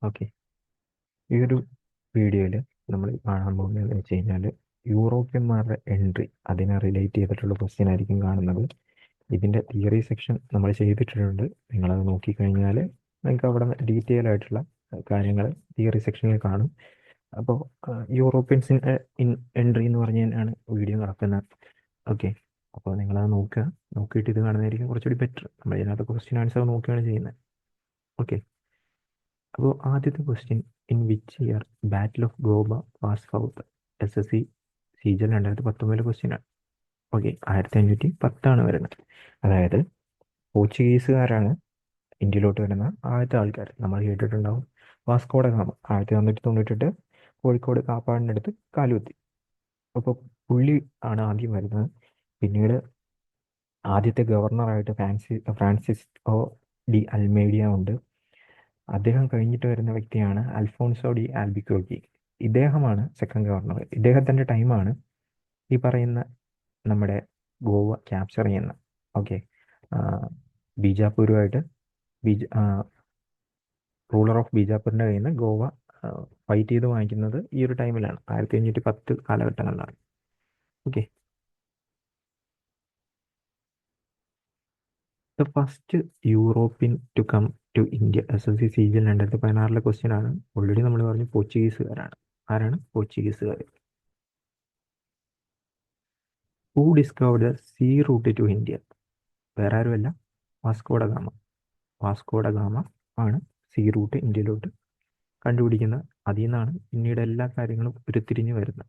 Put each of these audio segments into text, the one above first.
Okay, ഈ ഒരു വീഡിയോയിൽ നമ്മൾ കാണാൻ പോകുന്നത് വെച്ച് കഴിഞ്ഞാൽ യൂറോപ്യന്മാരുടെ എൻട്രി, അതിനെ റിലേറ്റ് ചെയ്തിട്ടുള്ള ക്വസ്റ്റ്യൻ ആയിരിക്കും കാണുന്നത്. ഇതിൻ്റെ തിയറി സെക്ഷൻ നമ്മൾ ചെയ്തിട്ടുണ്ട്. നിങ്ങളത് നോക്കിക്കഴിഞ്ഞാൽ നിങ്ങൾക്ക് അവിടെ ഡീറ്റെയിൽ ആയിട്ടുള്ള കാര്യങ്ങൾ തിയറി സെക്ഷനിൽ കാണും. അപ്പോൾ യൂറോപ്യൻസിൻ്റെ എൻട്രി എന്ന് പറഞ്ഞ് തന്നെയാണ് വീഡിയോ നടക്കുന്നത്. ഓക്കെ, അപ്പോൾ നിങ്ങളത് നോക്കുക. നോക്കിയിട്ട് ഇത് കാണുന്നതായിരിക്കും കുറച്ചുകൂടി ബെറ്റർ. നമ്മൾ ഇതിനകത്ത് ക്വസ്റ്റ്യൻ ആൻസർ നോക്കുകയാണ് ചെയ്യുന്നത്. ഓക്കെ, അപ്പോൾ ആദ്യത്തെ question, in which year battle of Goa was fought? SSC സീജൽ 2019 question ആണ്. ഓക്കെ, 1510 വരുന്നത്. അതായത് പോർച്ചുഗീസുകാരാണ് ഇന്ത്യയിലോട്ട് വരുന്ന ആദ്യത്തെ ആൾക്കാർ. നമ്മൾ കേട്ടിട്ടുണ്ടാവും വാസ്കോഡ ഗാമ 1498 കോഴിക്കോട് കാപ്പാടിൻ്റെ അടുത്ത് കാലുകുത്തി. അപ്പോൾ പുള്ളി ആണ് ആദ്യം വരുന്നത്. പിന്നീട് ആദ്യത്തെ ഗവർണറായിട്ട് ഫ്രാൻസിസ്കോ ഡി അൽമേഡിയ ഉണ്ട്. അദ്ദേഹം കഴിഞ്ഞിട്ട് വരുന്ന വ്യക്തിയാണ് അൽഫോൺസോ ഡി ആൽബിക്കോക്കി. ഇദ്ദേഹമാണ് സെക്കൻഡ് ഗവർണർ. ഇദ്ദേഹത്തിൻ്റെ ടൈമാണ് ഈ പറയുന്ന നമ്മുടെ ഗോവ ക്യാപ്ചർ ചെയ്യുന്ന. ഓക്കെ, ബീജാപ്പൂരുമായിട്ട് റൂളർ ഓഫ് ബീജാപ്പൂരിൻ്റെ കയ്യിൽ നിന്ന് ഗോവ ഫൈറ്റ് ചെയ്ത് വാങ്ങിക്കുന്നത് ഈ ഒരു ടൈമിലാണ്, 1510 കാലഘട്ടങ്ങളിലാണ്. Okay, the first European to come to India. SSC സീജിൽ 2016 ക്വസ്റ്റ്യൻ ആണ്. ഓൾറെഡി നമ്മൾ പറഞ്ഞു പോർച്ചുഗീസുകാരാണ്. ആരാണ് പോർച്ചുഗീസുകാർ? Who discovered the sea route to India? വേറെ ആരുമല്ല, വാസ്കോഡ ഗാമ. വാസ്കോഡ ഗാമ ആണ് സീ റൂട്ട് ഇന്ത്യയിലോട്ട് കണ്ടുപിടിക്കുന്നത്. അതിൽ നിന്നാണ് പിന്നീട് എല്ലാ കാര്യങ്ങളും ഉരുത്തിരിഞ്ഞ് വരുന്നത്.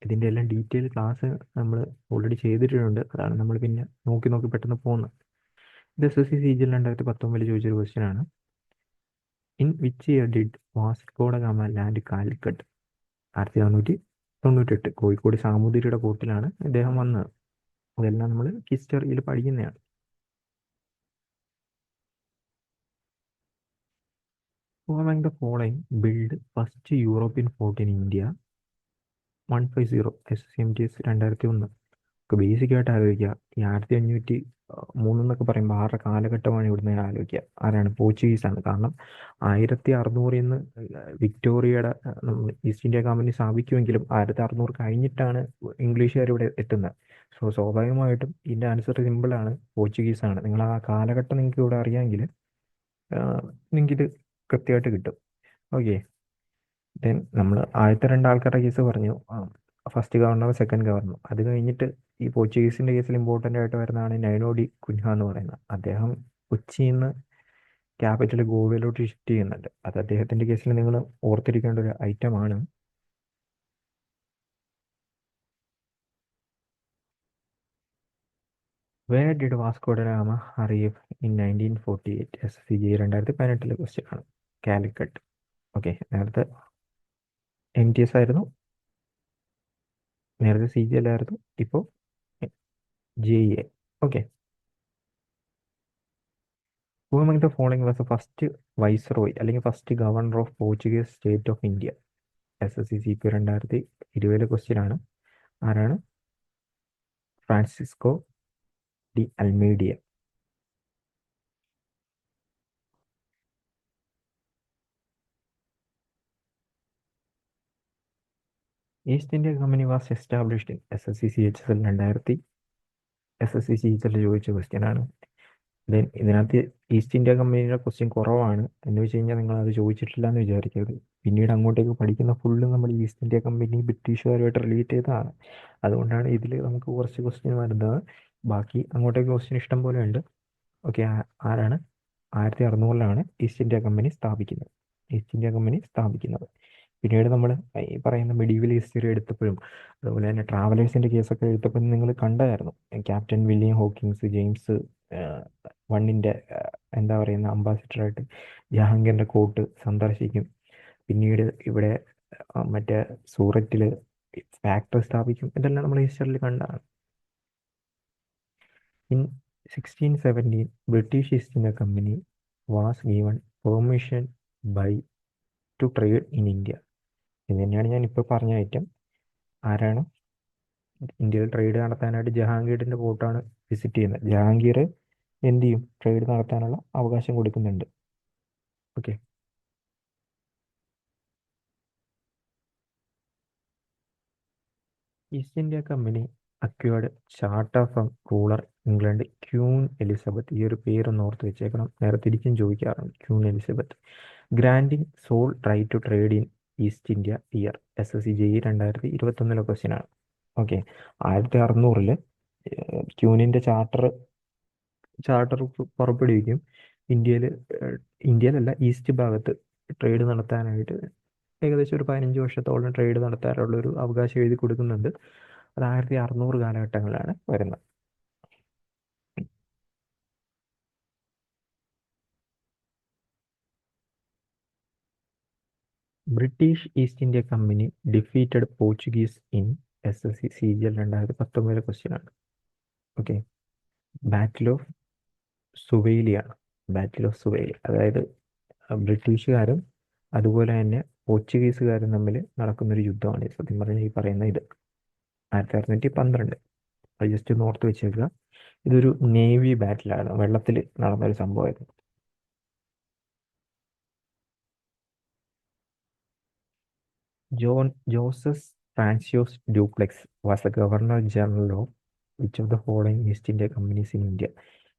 ഇതിൻ്റെ എല്ലാം ഡീറ്റെയിൽ ക്ലാസ് നമ്മൾ ഓൾറെഡി ചെയ്തിട്ടുണ്ട്. അതാണ് നമ്മൾ പിന്നെ നോക്കി നോക്കി പെട്ടെന്ന് പോകുന്നത്. ഇത് SSC സീജിൽ 2019 ചോദിച്ചൊരു ക്വസ്റ്റ്യൻ ആണ്. In which year did Vasco da gamma land Calicut? 1498 Kozhikode സാമൂതിരിയുടെ കോർട്ടിലാണ് ഇദ്ദേഹം വന്നത്. അതെല്ലാം നമ്മൾ ഹിസ്റ്ററിയിൽ പഠിക്കുന്നതാണ്. Among the following build first European fort in India? 150 SCMTS 2001. Basic ആയിട്ട് ആലോചിക്കുക. ഈ 1503 എന്നൊക്കെ പറയുമ്പോൾ ആരുടെ കാലഘട്ടമാണ് ഇവിടുന്ന് ആലോചിക്കുക? ആരാണ്? പോർച്ചുഗീസാണ്. കാരണം 1600 നിന്ന് വിക്ടോറിയയുടെ ഈസ്റ്റ് ഇന്ത്യ കമ്പനി സ്ഥാപിക്കുമെങ്കിലും 1600 കഴിഞ്ഞിട്ടാണ് ഇംഗ്ലീഷുകാർ ഇവിടെ എത്തുന്നത്. സോ സ്വാഭാവികമായിട്ടും ഇതിൻ്റെ ആൻസർ സിമ്പിളാണ്, പോർച്ചുഗീസാണ്. നിങ്ങൾ ആ കാലഘട്ടം നിങ്ങൾക്ക് ഇവിടെ അറിയാമെങ്കിൽ നിങ്ങൾക്കിത് കൃത്യമായിട്ട് കിട്ടും. ഓക്കെ, ദെൻ നമ്മൾ ആദ്യത്തെ 2 ആൾക്കാരുടെ കേസ് പറഞ്ഞു, ഫസ്റ്റ് ഗവർണർ, സെക്കൻഡ് ഗവർണർ. അത് കഴിഞ്ഞിട്ട് ഈ പോർച്ചുഗീസിൻ്റെ കേസിൽ ഇമ്പോർട്ടൻ്റ് ആയിട്ട് വരുന്നതാണ് നൈനോ ഡി കുൻഹ എന്ന് പറയുന്നത്. അദ്ദേഹം കൊച്ചിയിൽ നിന്ന് ക്യാപിറ്റൽ ഗോവയിലോട്ട് ഷിഫ്റ്റ് ചെയ്യുന്നുണ്ട്. അത് അദ്ദേഹത്തിൻ്റെ കേസിൽ നിങ്ങൾ ഓർത്തിരിക്കേണ്ട ഒരു ഐറ്റമാണ്. Where did Vasco da Gama arrive in 1948? SSC 2018 question ആണ്. കാലിക്കട്ട്. ഓക്കെ, നേരത്തെ MTS ആയിരുന്നു, നേരത്തെ CGL ആയിരുന്നു, ഇപ്പോൾ JEA. Okay, who among the following was the first viceroy അല്ലെങ്കിൽ first governor of Portuguese state of India? SSC CP 2020 question ആണ്. ആരാണ്? Francisco de Almeida. East India Company was established in SSC CHSL 2000. SSC CHSL ചോദിച്ച question ആണ്. Then ഇതിനകത്ത് East India കമ്പനിയുടെ question കുറവാണ് എന്ന് വെച്ച് കഴിഞ്ഞാൽ നിങ്ങൾ അത് ചോദിച്ചിട്ടില്ല എന്ന് വിചാരിക്കരുത്. പിന്നീട് അങ്ങോട്ടേക്ക് പഠിക്കുന്ന ഫുള്ള് നമ്മൾ ഈസ്റ്റ് ഇന്ത്യ കമ്പനി ബ്രിട്ടീഷുകാരുമായിട്ട് റിലേറ്റ് ചെയ്തതാണ്. അതുകൊണ്ടാണ് ഇതിൽ നമുക്ക് കുറച്ച് ക്വസ്റ്റ്യൻ വരുന്നത്. ബാക്കി അങ്ങോട്ടേക്ക് ക്വസ്റ്റ്യൻ ഇഷ്ടം പോലെ ഉണ്ട്. ഓക്കെ, ആരാണ്? 1600 ഈസ്റ്റ് ഇന്ത്യ കമ്പനി സ്ഥാപിക്കുന്നത്. പിന്നീട് നമ്മൾ ഈ പറയുന്ന മെഡീവൽ ഹിസ്റ്ററി എടുത്തപ്പോഴും അതുപോലെ തന്നെ ട്രാവലേഴ്സിൻ്റെ കേസൊക്കെ എടുത്തപ്പോഴും നിങ്ങൾ കണ്ടായിരുന്നു, ക്യാപ്റ്റൻ വില്യം ഹോക്കിൻസ് ജെയിംസ് വണ്ണിൻ്റെ എന്താ പറയുന്ന അംബാസിഡറായിട്ട് ജഹാംഗീറിൻ്റെ കോർട്ട് സന്ദർശിക്കും. പിന്നീട് ഇവിടെ മറ്റേ സൂററ്റിൽ ഫാക്ടറി സ്ഥാപിക്കും. ഇതെല്ലാം നമ്മൾ ഹിസ്റ്ററിയിൽ കണ്ടാണ്. In 1617 British East India Company was given permission by to trade in India. ഇത് തന്നെയാണ് ഞാൻ ഇപ്പോൾ പറഞ്ഞ ഐറ്റം. ആരാണ് ഇന്ത്യയിൽ ട്രേഡ് നടത്താനായിട്ട് ജഹാംഗീറിൻ്റെ കോർട്ടാണ് വിസിറ്റ് ചെയ്യുന്നത്. ജഹാംഗീർ എന്ത് ചെയ്യും? ട്രേഡ് നടത്താനുള്ള അവകാശം കൊടുക്കുന്നുണ്ട്. Okay. East India Company acquired charter from ruler England Queen Elizabeth. ഈ ഒരു പേരൊന്ന് ഓർത്ത് വെച്ചേക്കണം, നേരെ തിരിച്ചും ചോദിക്കാറുണ്ട്. Queen Elizabeth granting sole right to trade in East India year. SSC JE 2021 question ആണ്. ഓക്കെ. 1600 ക്യൂനിന്റെ ചാർട്ടർ പുറപ്പെടുവിക്കും. ഇന്ത്യയിലല്ല, ഈസ്റ്റ് ഭാഗത്ത് ട്രേഡ് നടത്താനായിട്ട് ഏകദേശം ഒരു 15 വർഷത്തോളം ട്രേഡ് നടത്താനുള്ള ഒരു അവകാശം എഴുതി കൊടുക്കുന്നുണ്ട്. അത് 1600 കാലഘട്ടങ്ങളിലാണ് വരുന്നത്. British East India Company defeated Portuguese in SSC CGL 2019 question ആണ്. ഓക്കെ. ബാറ്റിൽ ഓഫ് സുവൈലിയാണ്. ബാറ്റിൽ ഓഫ് സുവൈലി, അതായത് ബ്രിട്ടീഷുകാരും അതുപോലെ തന്നെ പോർച്ചുഗീസുകാരും തമ്മിൽ നടക്കുന്നൊരു യുദ്ധമാണ് സത്യം പറഞ്ഞാൽ ഈ പറയുന്ന ഇത്. 1612. അത് ജസ്റ്റ് ഒന്ന് ഓർത്ത് വെച്ചേക്കുക. ഇതൊരു നേവി ബാറ്റിലാണ്, വെള്ളത്തിൽ നടന്നൊരു സംഭവമായിരുന്നു. Joseph Francois Dupleix was the governor general of which of the following East India companies in India.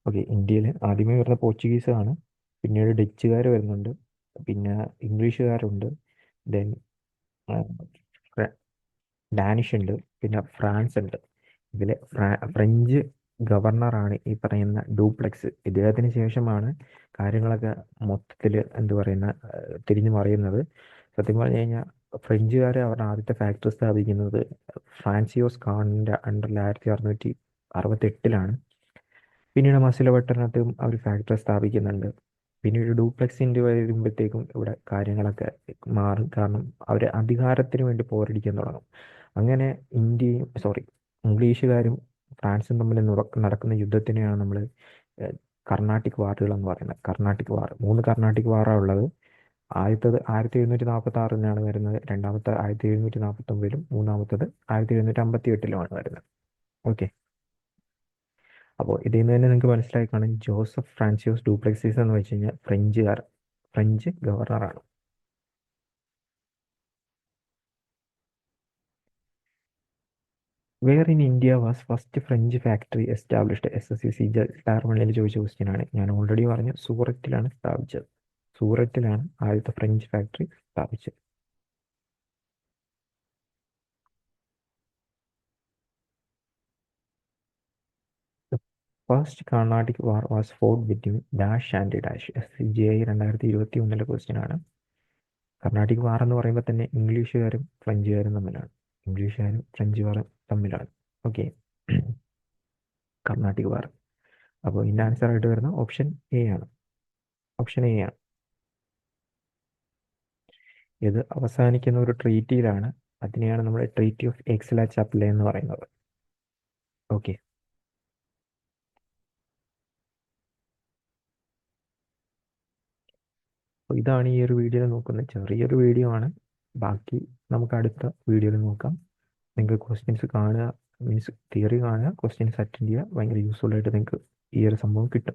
Okay. ഇന്ത്യയിൽ ആദ്യമേ വരുന്ന പോർച്ചുഗീസാണ്, പിന്നീട് ഡച്ചുകാർ വരുന്നുണ്ട്, പിന്നെ ഇംഗ്ലീഷുകാരുണ്ട്, ദെൻ ഡാനിഷ് ഉണ്ട്, പിന്നെ ഫ്രാൻസ് ഉണ്ട്. ഇതിൽ ഫ്രഞ്ച് ഗവർണറാണ് ഈ പറയുന്ന ഡ്യൂപ്ലെക്സ്. ഇദ്ദേഹത്തിന് ശേഷമാണ് കാര്യങ്ങളൊക്കെ മൊത്തത്തിൽ എന്ത് പറയുന്ന തിരിഞ്ഞു മറിയുന്നത്. സത്യം പറഞ്ഞു കഴിഞ്ഞാൽ ഫ്രഞ്ചുകാർ അവരുടെ ആദ്യത്തെ ഫാക്ടറി സ്ഥാപിക്കുന്നത് ഫ്രാൻസിയോസ് ഖാണിൻ്റെ അണ്ടറിൽ 1668 പിന്നീട് മസിലപട്ടണത്തും അവർ ഫാക്ടറി സ്ഥാപിക്കുന്നുണ്ട്. പിന്നീട് ഡ്യൂപ്ലെക്സിൻ്റെ വരുമ്പോഴത്തേക്കും ഇവിടെ കാര്യങ്ങളൊക്കെ മാറും, കാരണം അവർ അധികാരത്തിന് വേണ്ടി പോരടിക്കാൻ തുടങ്ങും. അങ്ങനെ ഇംഗ്ലീഷുകാരും ഫ്രാൻസും തമ്മിൽ നടക്കുന്ന യുദ്ധത്തിനെയാണ് നമ്മൾ കർണാട്ടിക് വാറുകൾ എന്ന് പറയുന്നത്. കർണാട്ടിക് വാർ, 3 കർണാട്ടിക് വാറാണ് ഉള്ളത്. ആദ്യത്തത് 1746 വരുന്നത്, രണ്ടാമത്തെ 1749, മൂന്നാമത്തത് 1758 വരുന്നത്. ഓക്കെ. അപ്പോൾ ഇതിൽ നിന്ന് തന്നെ നിങ്ങൾക്ക് മനസ്സിലായി കാണും, ജോസഫ് ഫ്രാൻസിയോസ് ഡ്യൂപ്ലെക്സിസ് എന്ന് വെച്ച് കഴിഞ്ഞാൽ ഫ്രഞ്ച് ഗവർണറാണ്. Where in India was first French factory established. SSC CGL Tier 1 ചോദിച്ച ക്വസ്റ്റ്യൻ ആണ്. ഞാൻ ഓൾറെഡി പറഞ്ഞു, സൂററ്റിലാണ് സ്ഥാപിച്ചത്. സൂററ്റിലാണ് ആദ്യത്തെ ഫ്രഞ്ച് ഫാക്ടറി സ്ഥാപിച്ചത്. First Carnatic war was fort between dash and dash. SCGI 2021 question ആണ്. കർണാട്ടിക് വാർ എന്ന് പറയുമ്പോൾ തന്നെ ഇംഗ്ലീഷുകാരും ഫ്രഞ്ചുകാരും തമ്മിലാണ്. ഇംഗ്ലീഷുകാരും ഫ്രഞ്ചുകാരും തമ്മിലാണ്. ഓക്കെ. കർണാട്ടിക് വാർ. അപ്പോൾ ഇതിൻ്റെ ആൻസർ ആയിട്ട് വരുന്ന ഓപ്ഷൻ എ ആണ്. ഇത് അവസാനിക്കുന്ന ഒരു ട്രീറ്റിയിലാണ്. അതിനെയാണ് നമ്മൾ ട്രീറ്റി ഓഫ് എക്സ്-ലാ-ചാപ്ലെ എന്ന് പറയുന്നത്. ഓക്കെ. അപ്പോൾ ഇതാണ് ഈ ഒരു വീഡിയോയിൽ നോക്കുന്നത്. ചെറിയൊരു വീഡിയോ ആണ്, ബാക്കി നമുക്ക് അടുത്ത വീഡിയോയിൽ നോക്കാം. നിങ്ങൾക്ക് ക്വസ്റ്റ്യൻസ് കാണുക, മീൻസ് തിയറി കാണുക, ക്വസ്റ്റ്യൻസ് അറ്റൻഡ് ചെയ്യുക. ഭയങ്കര യൂസ്ഫുൾ ആയിട്ട് നിങ്ങൾക്ക് ഈ ഒരു സംഭവം കിട്ടും.